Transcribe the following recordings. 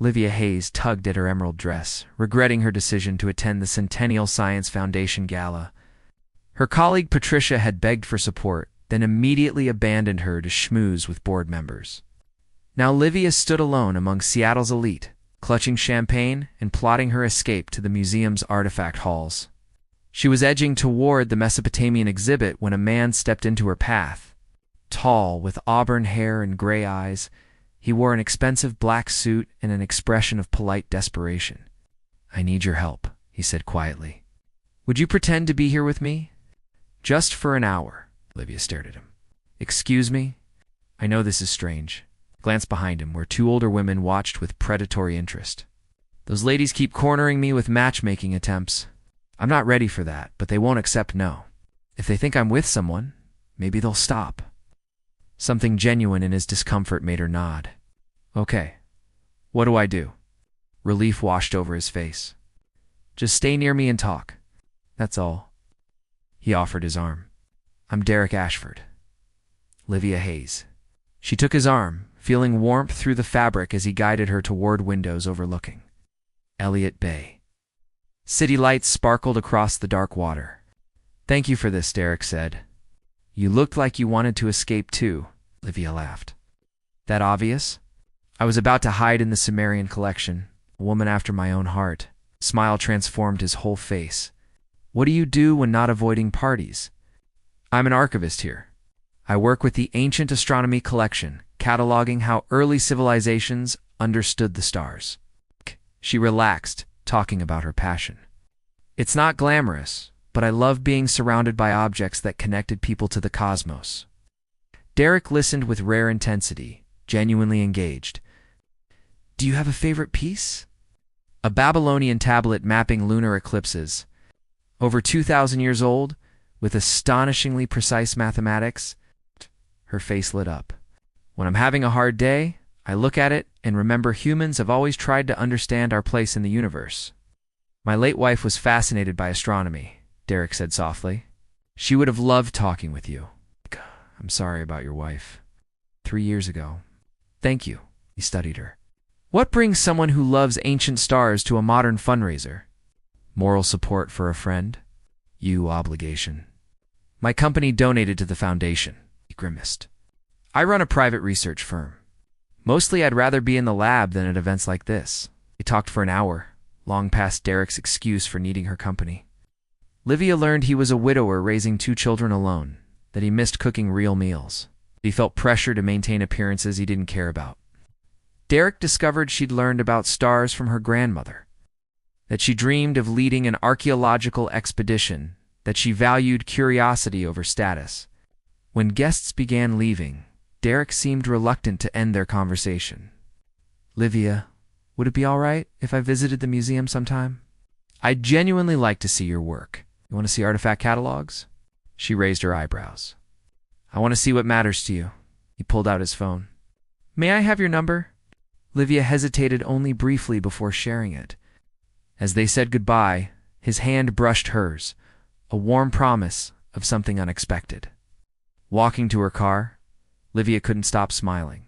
Olivia Hayes tugged at her emerald dress, regretting her decision to attend the Centennial Science Foundation Gala. Her colleague Patricia had begged for support, then immediately abandoned her to schmooze with board members. Now Olivia stood alone among Seattle's elite, clutching champagne and plotting her escape to the museum's artifact halls. She was edging toward the Mesopotamian exhibit when a man stepped into her path. Tall, with auburn hair and gray eyes, he wore an expensive black suit and an expression of polite desperation. "I need your help," he said quietly. "Would you pretend to be here with me?" "Just for an hour." Olivia stared at him. "Excuse me? I know this is strange." Glanced behind him, where two older women watched with predatory interest. "Those ladies keep cornering me with matchmaking attempts. I'm not ready for that, but they won't accept no. If they think I'm with someone, maybe they'll stop." Something genuine in his discomfort made her nod. "Okay. What do I do?" Relief washed over his face. "Just stay near me and talk. That's all." He offered his arm. "I'm Derek Ashford." Olivia Hayes. She took his arm, feeling warmth through the fabric as he guided her toward windows overlooking Elliott Bay. City lights sparkled across the dark water. "Thank you for this," Derek said. "You looked like you wanted to escape too," Olivia laughed. "That obvious? I was about to hide in the Sumerian collection, a woman after my own heart." A smile transformed his whole face. "What do you do when not avoiding parties?" "I'm an archivist here. I work with the Ancient Astronomy Collection, cataloging how early civilizations understood the stars." She relaxed, talking about her passion. "It's not glamorous, but I love being surrounded by objects that connected people to the cosmos." Derek listened with rare intensity, genuinely engaged. "Do you have a favorite piece?" "A Babylonian tablet mapping lunar eclipses. Over 2,000 years old, with astonishingly precise mathematics." Her face lit up. "When I'm having a hard day, I look at it and remember humans have always tried to understand our place in the universe." "My late wife was fascinated by astronomy," Derek said softly. "She would have loved talking with you." "I'm sorry about your wife. 3 years ago." "Thank you." He studied her. "What brings someone who loves ancient stars to a modern fundraiser?" "Moral support for a friend." "You obligation." "My company donated to the foundation." He grimaced. "I run a private research firm. Mostly I'd rather be in the lab than at events like this." They talked for an hour, long past Derek's excuse for needing her company. Olivia learned he was a widower raising 2 children alone, that he missed cooking real meals. He felt pressure to maintain appearances he didn't care about. Derek discovered she'd learned about stars from her grandmother, that she dreamed of leading an archaeological expedition, that she valued curiosity over status. When guests began leaving, Derek seemed reluctant to end their conversation. "Livia, would it be all right if I visited the museum sometime? I'd genuinely like to see your work. You want to see artifact catalogs?" She raised her eyebrows. "I want to see what matters to you." He pulled out his phone. "May I have your number?" Livia hesitated only briefly before sharing it. As they said goodbye, his hand brushed hers, a warm promise of something unexpected. Walking to her car, Livia couldn't stop smiling.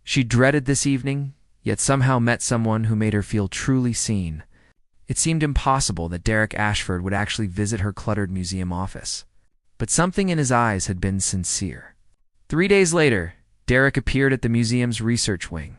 She dreaded this evening, yet somehow met someone who made her feel truly seen. It seemed impossible that Derek Ashford would actually visit her cluttered museum office. But something in his eyes had been sincere. 3 days later, Derek appeared at the museum's research wing,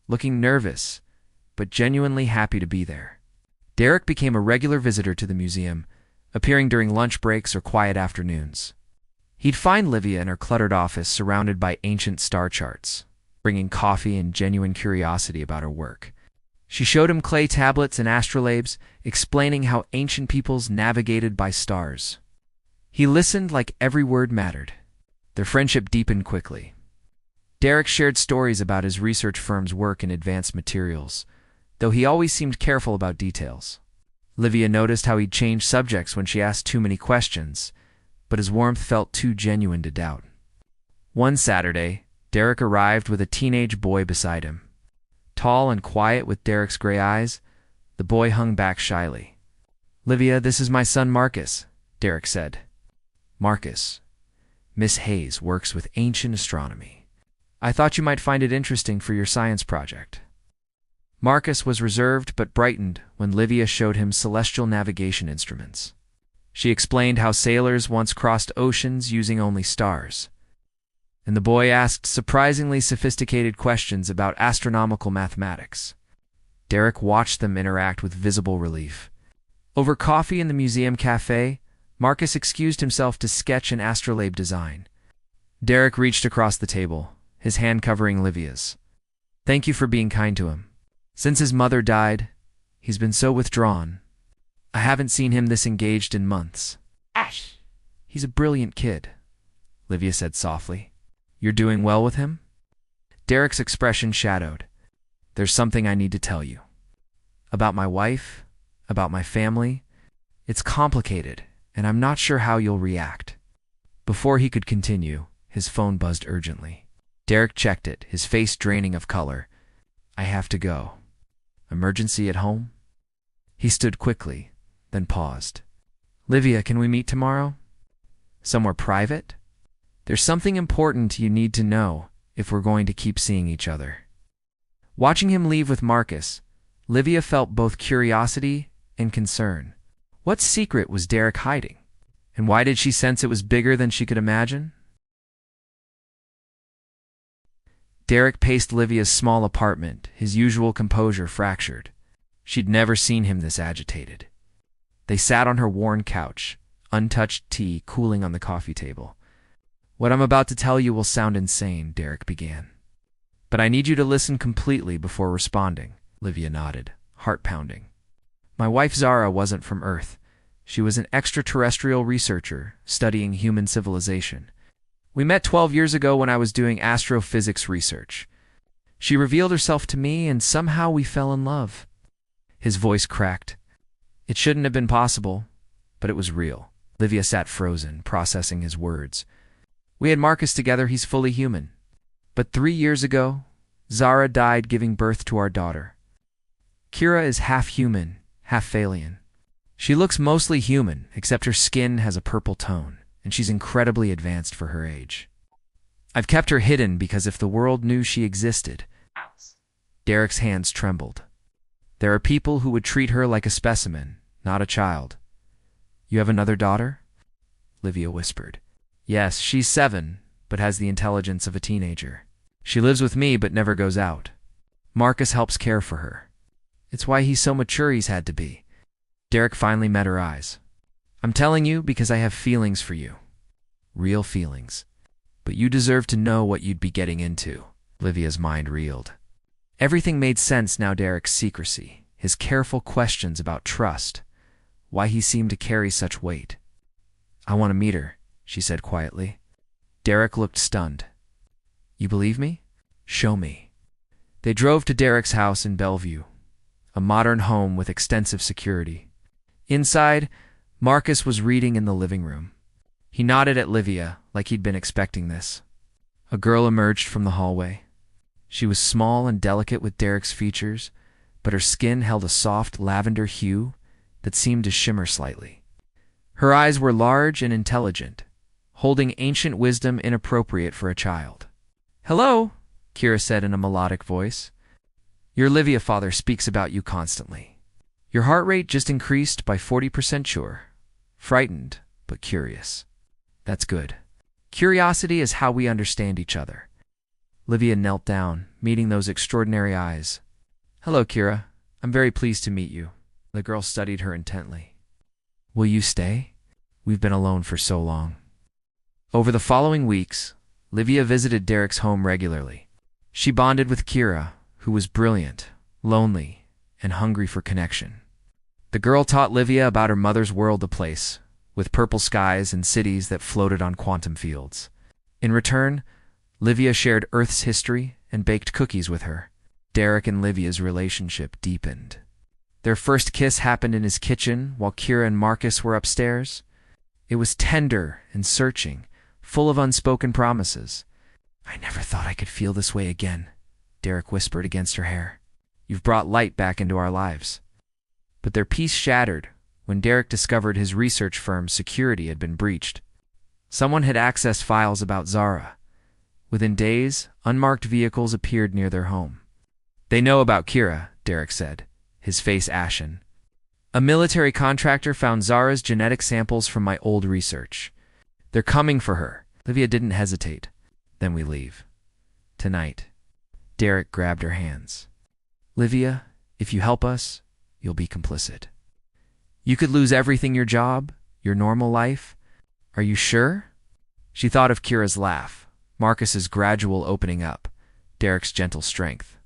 looking nervous, but genuinely happy to be there. Derek became a regular visitor to the museum, appearing during lunch breaks or quiet afternoons. He'd find Livia in her cluttered office surrounded by ancient star charts, bringing coffee and genuine curiosity about her work. She showed him clay tablets and astrolabes, explaining how ancient peoples navigated by stars. He listened like every word mattered. Their friendship deepened quickly. Derek shared stories about his research firm's work in advanced materials, though he always seemed careful about details. Livia noticed how he'd changed subjects when she asked too many questions, but his warmth felt too genuine to doubt. One Saturday, Derek arrived with a teenage boy beside him. Tall and quiet with Derek's gray eyes, the boy hung back shyly. "Livia, this is my son Marcus," Derek said. "Marcus, Miss Hayes works with ancient astronomy. I thought you might find it interesting for your science project." Marcus was reserved but brightened when Livia showed him celestial navigation instruments. She explained how sailors once crossed oceans using only stars, and the boy asked surprisingly sophisticated questions about astronomical mathematics. Derek watched them interact with visible relief. Over coffee in the museum cafe, Marcus excused himself to sketch an astrolabe design. Derek reached across the table, his hand covering Livia's. "Thank you for being kind to him. Since his mother died, he's been so withdrawn. I haven't seen him this engaged in months." Ash! "He's a brilliant kid," Livia said softly. "You're doing well with him?" Derek's expression shadowed. "There's something I need to tell you. About my wife, about my family. It's complicated, and I'm not sure how you'll react." Before he could continue, his phone buzzed urgently. Derek checked it, his face draining of color. "I have to go. Emergency at home?" He stood quickly, then paused. "Livia, can we meet tomorrow? Somewhere private? There's something important you need to know if we're going to keep seeing each other." Watching him leave with Marcus, Livia felt both curiosity and concern. What secret was Derek hiding? And why did she sense it was bigger than she could imagine? Derek paced Livia's small apartment, his usual composure fractured. She'd never seen him this agitated. They sat on her worn couch, untouched tea cooling on the coffee table. "What I'm about to tell you will sound insane," Derek began. "But I need you to listen completely before responding." Livia nodded, heart pounding. "My wife Zara wasn't from Earth. She was an extraterrestrial researcher studying human civilization. We met 12 years ago when I was doing astrophysics research. She revealed herself to me, and somehow we fell in love." His voice cracked. It shouldn't have been possible, but it was real. Livia sat frozen, processing his words. "We had Marcus together, he's fully human. But 3 years ago, Zara died giving birth to our daughter. Kira is half human, half alien. She looks mostly human, except her skin has a purple tone, and she's incredibly advanced for her age. I've kept her hidden because if the world knew she existed..." Derek's hands trembled. "There are people who would treat her like a specimen, not a child." "You have another daughter?" Livia whispered. "Yes, she's 7, but has the intelligence of a teenager. She lives with me but never goes out. Marcus helps care for her. It's why he's so mature he's had to be." Derek finally met her eyes. "I'm telling you because I have feelings for you. Real feelings. But you deserve to know what you'd be getting into." Livia's mind reeled. Everything made sense now. Derek's secrecy, his careful questions about trust, why he seemed to carry such weight. "I want to meet her," she said quietly. Derek looked stunned. "You believe me? Show me." They drove to Derek's house in Bellevue, a modern home with extensive security. Inside, Marcus was reading in the living room. He nodded at Livia like he'd been expecting this. A girl emerged from the hallway. She was small and delicate with Derek's features, but her skin held a soft lavender hue that seemed to shimmer slightly. Her eyes were large and intelligent, holding ancient wisdom inappropriate for a child. "Hello," Kira said in a melodic voice. "Your Livia father speaks about you constantly. Your heart rate just increased by 40% sure. Frightened, but curious. That's good. Curiosity is how we understand each other." Livia knelt down, meeting those extraordinary eyes. "Hello, Kira. I'm very pleased to meet you." The girl studied her intently. "Will you stay? We've been alone for so long." Over the following weeks, Livia visited Derek's home regularly. She bonded with Kira, who was brilliant, lonely, and hungry for connection. The girl taught Livia about her mother's world, a place with purple skies and cities that floated on quantum fields. In return, Livia shared Earth's history and baked cookies with her. Derek and Livia's relationship deepened. Their first kiss happened in his kitchen while Kira and Marcus were upstairs. It was tender and searching, full of unspoken promises. "I never thought I could feel this way again," Derek whispered against her hair. "You've brought light back into our lives." But their peace shattered when Derek discovered his research firm's security had been breached. Someone had accessed files about Zara. Within days, unmarked vehicles appeared near their home. They know about Kira, Derek said, his face ashen. A military contractor found Zara's genetic samples from my old research. They're coming for her. Livia didn't hesitate. Then we leave. Tonight. Derek grabbed her hands. Livia, if you help us, you'll be complicit. You could lose everything, your job, your normal life. Are you sure? She thought of Kira's laugh, Marcus's gradual opening up, Derek's gentle strength.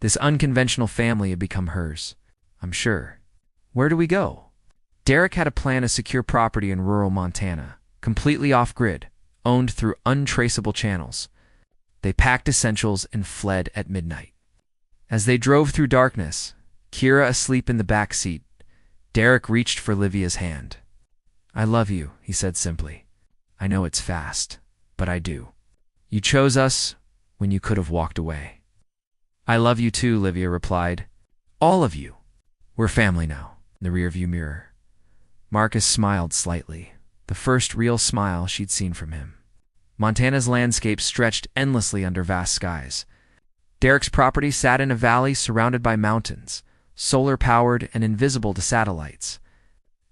This unconventional family had become hers. I'm sure. Where do we go? Derek had a plan to secure property in rural Montana, completely off-grid, owned through untraceable channels. They packed essentials and fled at midnight. As they drove through darkness, Kira asleep in the back seat, Derek reached for Livia's hand. I love you, he said simply. I know it's fast, but I do. You chose us when you could have walked away. I love you too, Livia replied. All of you. We're family now, in the rearview mirror. Marcus smiled slightly, the first real smile she'd seen from him. Montana's landscape stretched endlessly under vast skies. Derek's property sat in a valley surrounded by mountains, solar-powered and invisible to satellites.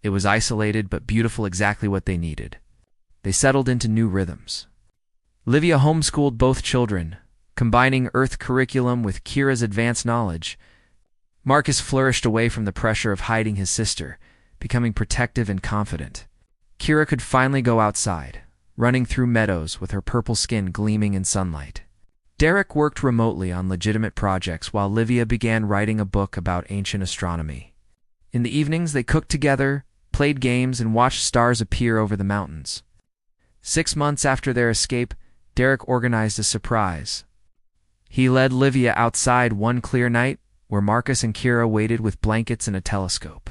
It was isolated but beautiful, exactly what they needed. They settled into new rhythms. Livia homeschooled both children, combining Earth curriculum with Kira's advanced knowledge. Marcus flourished away from the pressure of hiding his sister, becoming protective and confident. Kira could finally go outside, running through meadows with her purple skin gleaming in sunlight. Derek worked remotely on legitimate projects while Livia began writing a book about ancient astronomy. In the evenings, they cooked together, played games, and watched stars appear over the mountains. 6 months after their escape, Derek organized a surprise. He led Livia outside one clear night, where Marcus and Kira waited with blankets and a telescope.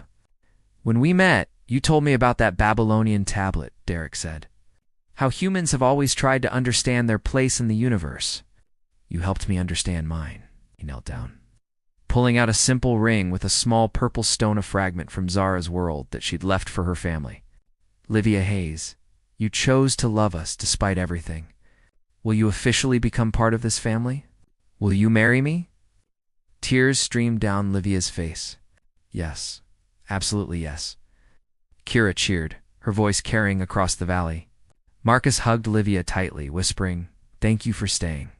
When we met, you told me about that Babylonian tablet, Derek said. How humans have always tried to understand their place in the universe. You helped me understand mine. He knelt down, pulling out a simple ring with a small purple stone, a fragment from Zara's world that she'd left for her family. Livia Hayes, you chose to love us despite everything. Will you officially become part of this family? Will you marry me? Tears streamed down Livia's face. Yes, absolutely yes. Kira cheered, her voice carrying across the valley. Marcus hugged Livia tightly, whispering, "Thank you for staying."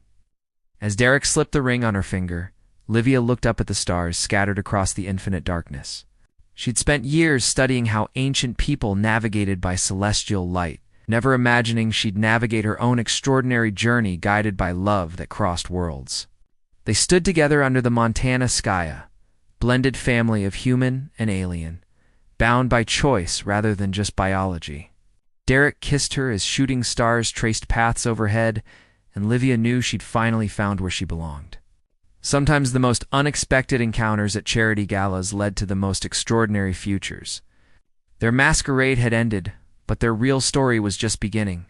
As Derek slipped the ring on her finger, Livia looked up at the stars scattered across the infinite darkness. She'd spent years studying how ancient people navigated by celestial light, never imagining she'd navigate her own extraordinary journey guided by love that crossed worlds. They stood together under the Montana sky, blended family of human and alien, bound by choice rather than just biology. Derek kissed her as shooting stars traced paths overhead, and Livia knew she'd finally found where she belonged. Sometimes the most unexpected encounters at charity galas led to the most extraordinary futures. Their masquerade had ended, but their real story was just beginning.